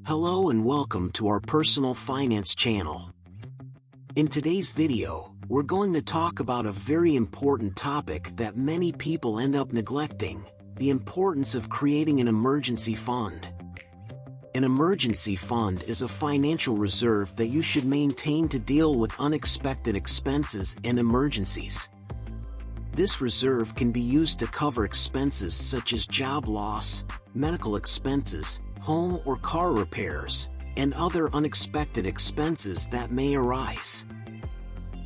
Hello and welcome to our personal finance channel. In today's video, we're going to talk about a very important topic that many people end up neglecting: the importance of creating an emergency fund. An emergency fund is a financial reserve that you should maintain to deal with unexpected expenses and emergencies. This reserve can be used to cover expenses such as job loss, medical expenses, home or car repairs, and other unexpected expenses that may arise.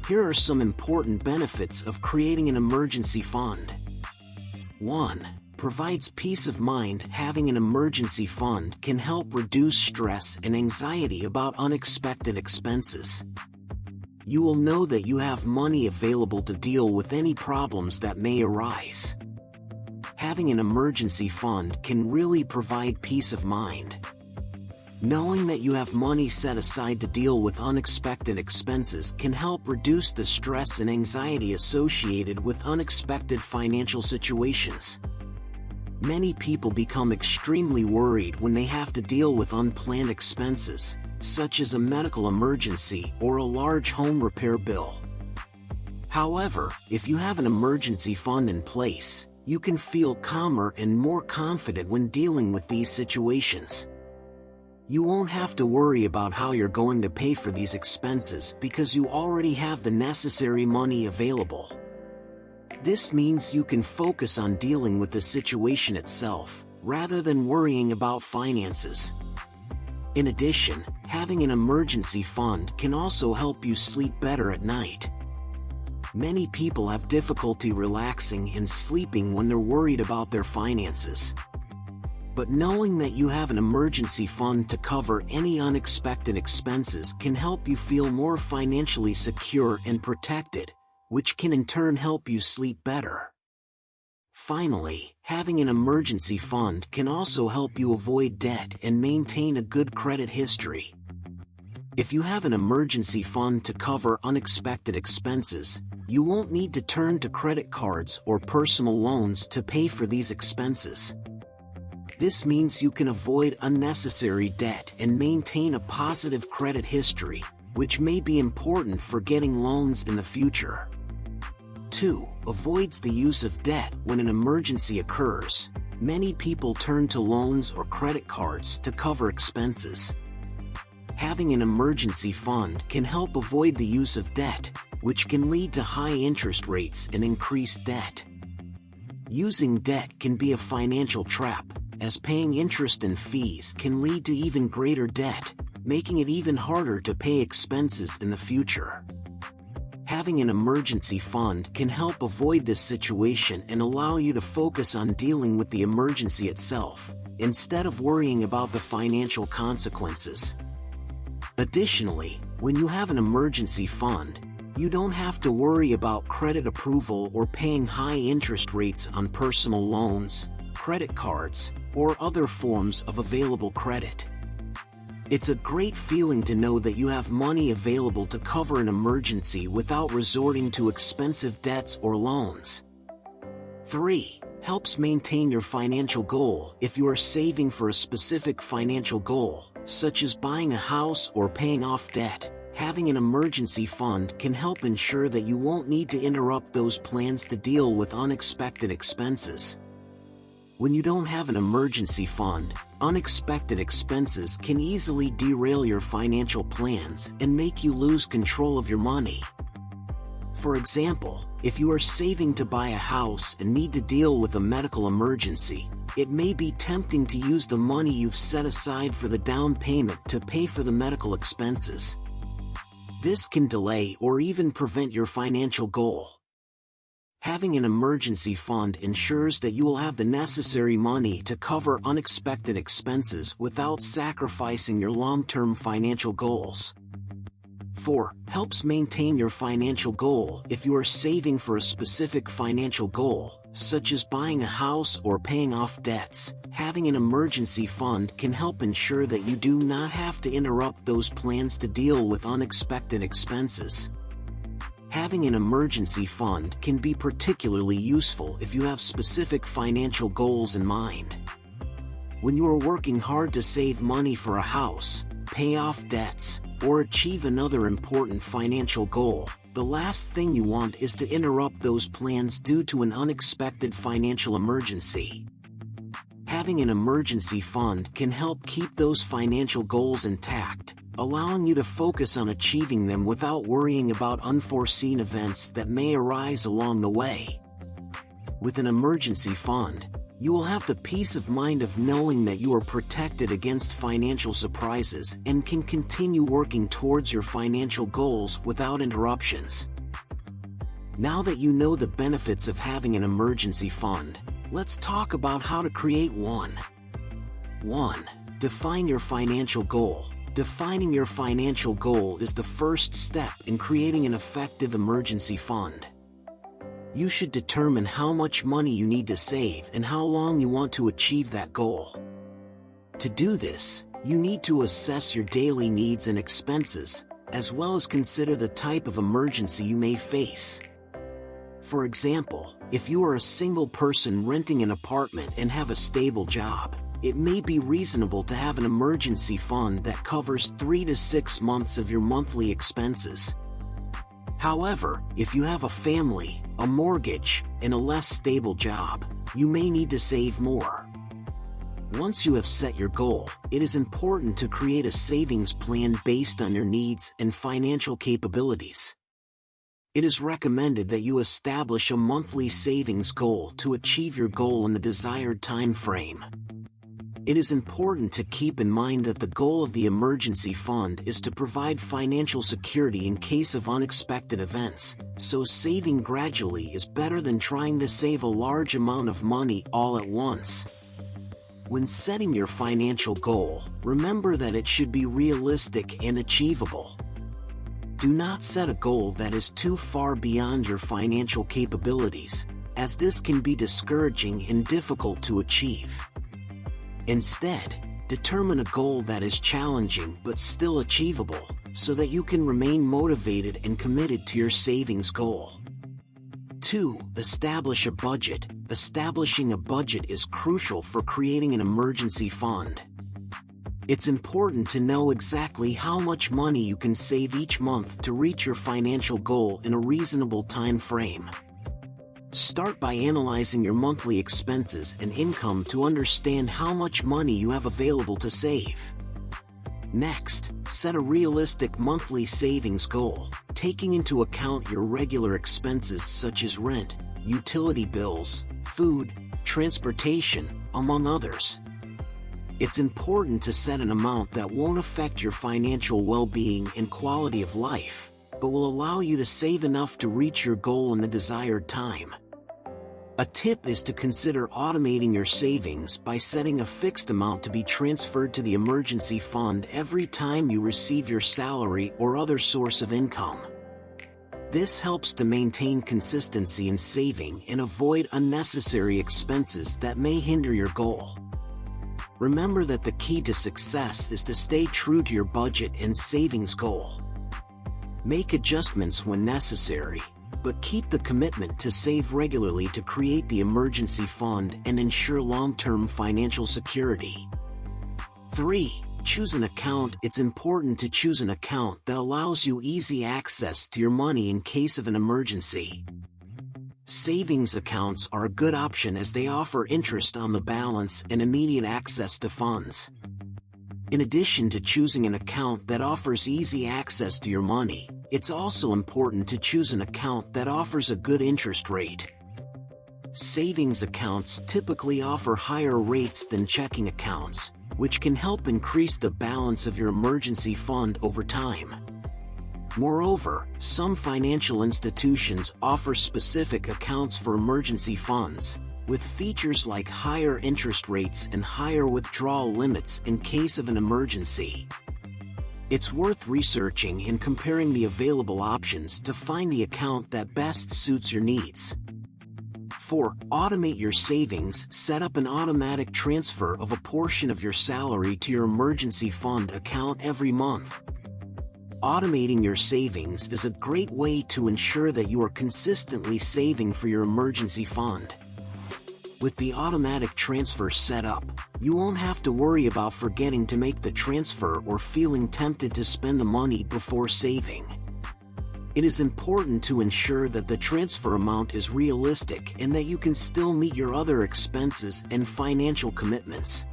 Here are some important benefits of creating an emergency fund. 1. Provides peace of mind. Having an emergency fund can help reduce stress and anxiety about unexpected expenses. You will know that you have money available to deal with any problems that may arise. Having an emergency fund can really provide peace of mind. Knowing that you have money set aside to deal with unexpected expenses can help reduce the stress and anxiety associated with unexpected financial situations. Many people become extremely worried when they have to deal with unplanned expenses, such as a medical emergency or a large home repair bill. However, if you have an emergency fund in place, you can feel calmer and more confident when dealing with these situations. You won't have to worry about how you're going to pay for these expenses because you already have the necessary money available. This means you can focus on dealing with the situation itself, rather than worrying about finances. In addition, having an emergency fund can also help you sleep better at night. Many people have difficulty relaxing and sleeping when they're worried about their finances. But knowing that you have an emergency fund to cover any unexpected expenses can help you feel more financially secure and protected, which can in turn help you sleep better. Finally, having an emergency fund can also help you avoid debt and maintain a good credit history. If you have an emergency fund to cover unexpected expenses, you won't need to turn to credit cards or personal loans to pay for these expenses. This means you can avoid unnecessary debt and maintain a positive credit history, which may be important for getting loans in the future. 2. Avoids the use of debt when an emergency occurs. Many people turn to loans or credit cards to cover expenses. Having an emergency fund can help avoid the use of debt, which can lead to high interest rates and increased debt. Using debt can be a financial trap, as paying interest and fees can lead to even greater debt, making it even harder to pay expenses in the future. Having an emergency fund can help avoid this situation and allow you to focus on dealing with the emergency itself, instead of worrying about the financial consequences. Additionally, when you have an emergency fund, you don't have to worry about credit approval or paying high interest rates on personal loans, credit cards, or other forms of available credit. It's a great feeling to know that you have money available to cover an emergency without resorting to expensive debts or loans. 3. Helps maintain your financial goal. If you are saving for a specific financial goal, such as buying a house or paying off debt, having an emergency fund can help ensure that you won't need to interrupt those plans to deal with unexpected expenses. When you don't have an emergency fund, unexpected expenses can easily derail your financial plans and make you lose control of your money. For example, if you are saving to buy a house and need to deal with a medical emergency, it may be tempting to use the money you've set aside for the down payment to pay for the medical expenses. This can delay or even prevent your financial goal. Having an emergency fund ensures that you will have the necessary money to cover unexpected expenses without sacrificing your long-term financial goals. 4. Helps maintain your financial goal. If you are saving for a specific financial goal, such as buying a house or paying off debts, having an emergency fund can help ensure that you do not have to interrupt those plans to deal with unexpected expenses. Having an emergency fund can be particularly useful if you have specific financial goals in mind. When you are working hard to save money for a house, pay off debts, or achieve another important financial goal, the last thing you want is to interrupt those plans due to an unexpected financial emergency. Having an emergency fund can help keep those financial goals intact, allowing you to focus on achieving them without worrying about unforeseen events that may arise along the way. With an emergency fund, you will have the peace of mind of knowing that you are protected against financial surprises and can continue working towards your financial goals without interruptions. Now that you know the benefits of having an emergency fund, let's talk about how to create one. 1. Define your financial goal. Defining your financial goal is the first step in creating an effective emergency fund. You should determine how much money you need to save and how long you want to achieve that goal. To do this, you need to assess your daily needs and expenses, as well as consider the type of emergency you may face. For example, if you are a single person renting an apartment and have a stable job, it may be reasonable to have an emergency fund that covers 3 to 6 months of your monthly expenses. However, if you have a family, a mortgage, and a less stable job, you may need to save more. Once you have set your goal, it is important to create a savings plan based on your needs and financial capabilities. It is recommended that you establish a monthly savings goal to achieve your goal in the desired time frame. It is important to keep in mind that the goal of the emergency fund is to provide financial security in case of unexpected events, so saving gradually is better than trying to save a large amount of money all at once. When setting your financial goal, remember that it should be realistic and achievable. Do not set a goal that is too far beyond your financial capabilities, as this can be discouraging and difficult to achieve. Instead, determine a goal that is challenging but still achievable, so that you can remain motivated and committed to your savings goal. 2. Establish a budget. Establishing a budget is crucial for creating an emergency fund. It's important to know exactly how much money you can save each month to reach your financial goal in a reasonable time frame. Start by analyzing your monthly expenses and income to understand how much money you have available to save. Next, set a realistic monthly savings goal, taking into account your regular expenses such as rent, utility bills, food, transportation, among others. It's important to set an amount that won't affect your financial well-being and quality of life, but will allow you to save enough to reach your goal in the desired time. A tip is to consider automating your savings by setting a fixed amount to be transferred to the emergency fund every time you receive your salary or other source of income. This helps to maintain consistency in saving and avoid unnecessary expenses that may hinder your goal. Remember that the key to success is to stay true to your budget and savings goal. Make adjustments when necessary, but keep the commitment to save regularly to create the emergency fund and ensure long-term financial security. 3. Choose an account. It's important to choose an account that allows you easy access to your money in case of an emergency. Savings accounts are a good option as they offer interest on the balance and immediate access to funds. In addition to choosing an account that offers easy access to your money, it's also important to choose an account that offers a good interest rate. Savings accounts typically offer higher rates than checking accounts, which can help increase the balance of your emergency fund over time. Moreover, some financial institutions offer specific accounts for emergency funds, with features like higher interest rates and higher withdrawal limits in case of an emergency. It's worth researching and comparing the available options to find the account that best suits your needs. 4. Automate your savings. Set up an automatic transfer of a portion of your salary to your emergency fund account every month. Automating your savings is a great way to ensure that you are consistently saving for your emergency fund. With the automatic transfer set up, you won't have to worry about forgetting to make the transfer or feeling tempted to spend the money before saving. It is important to ensure that the transfer amount is realistic and that you can still meet your other expenses and financial commitments.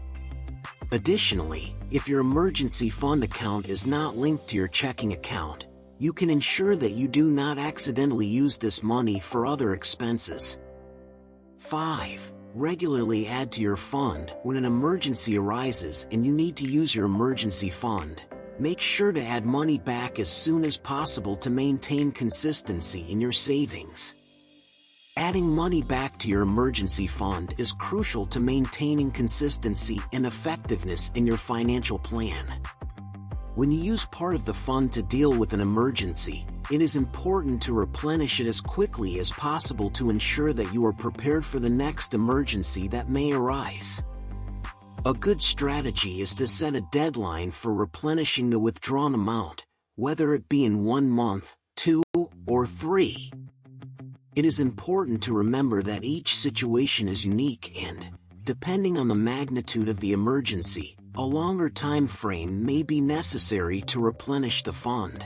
Additionally, if your emergency fund account is not linked to your checking account, you can ensure that you do not accidentally use this money for other expenses. 5. Regularly add to your fund. When an emergency arises and you need to use your emergency fund, make sure to add money back as soon as possible to maintain consistency in your savings. Adding money back to your emergency fund is crucial to maintaining consistency and effectiveness in your financial plan. When you use part of the fund to deal with an emergency, it is important to replenish it as quickly as possible to ensure that you are prepared for the next emergency that may arise. A good strategy is to set a deadline for replenishing the withdrawn amount, whether it be in 1 month, 2, or 3. It is important to remember that each situation is unique and, depending on the magnitude of the emergency, a longer time frame may be necessary to replenish the fund.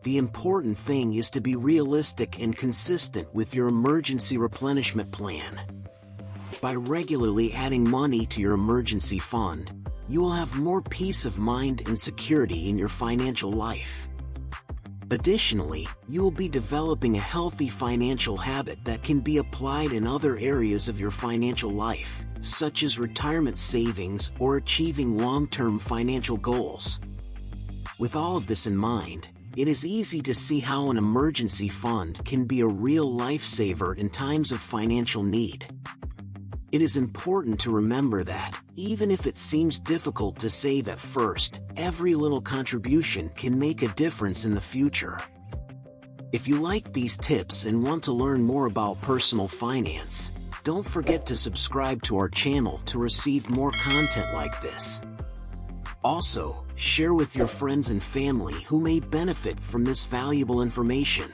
The important thing is to be realistic and consistent with your emergency replenishment plan. By regularly adding money to your emergency fund, you will have more peace of mind and security in your financial life. Additionally, you will be developing a healthy financial habit that can be applied in other areas of your financial life, such as retirement savings or achieving long-term financial goals. With all of this in mind, it is easy to see how an emergency fund can be a real lifesaver in times of financial need. It is important to remember that, even if it seems difficult to save at first, every little contribution can make a difference in the future. If you like these tips and want to learn more about personal finance, don't forget to subscribe to our channel to receive more content like this. Also, share with your friends and family who may benefit from this valuable information.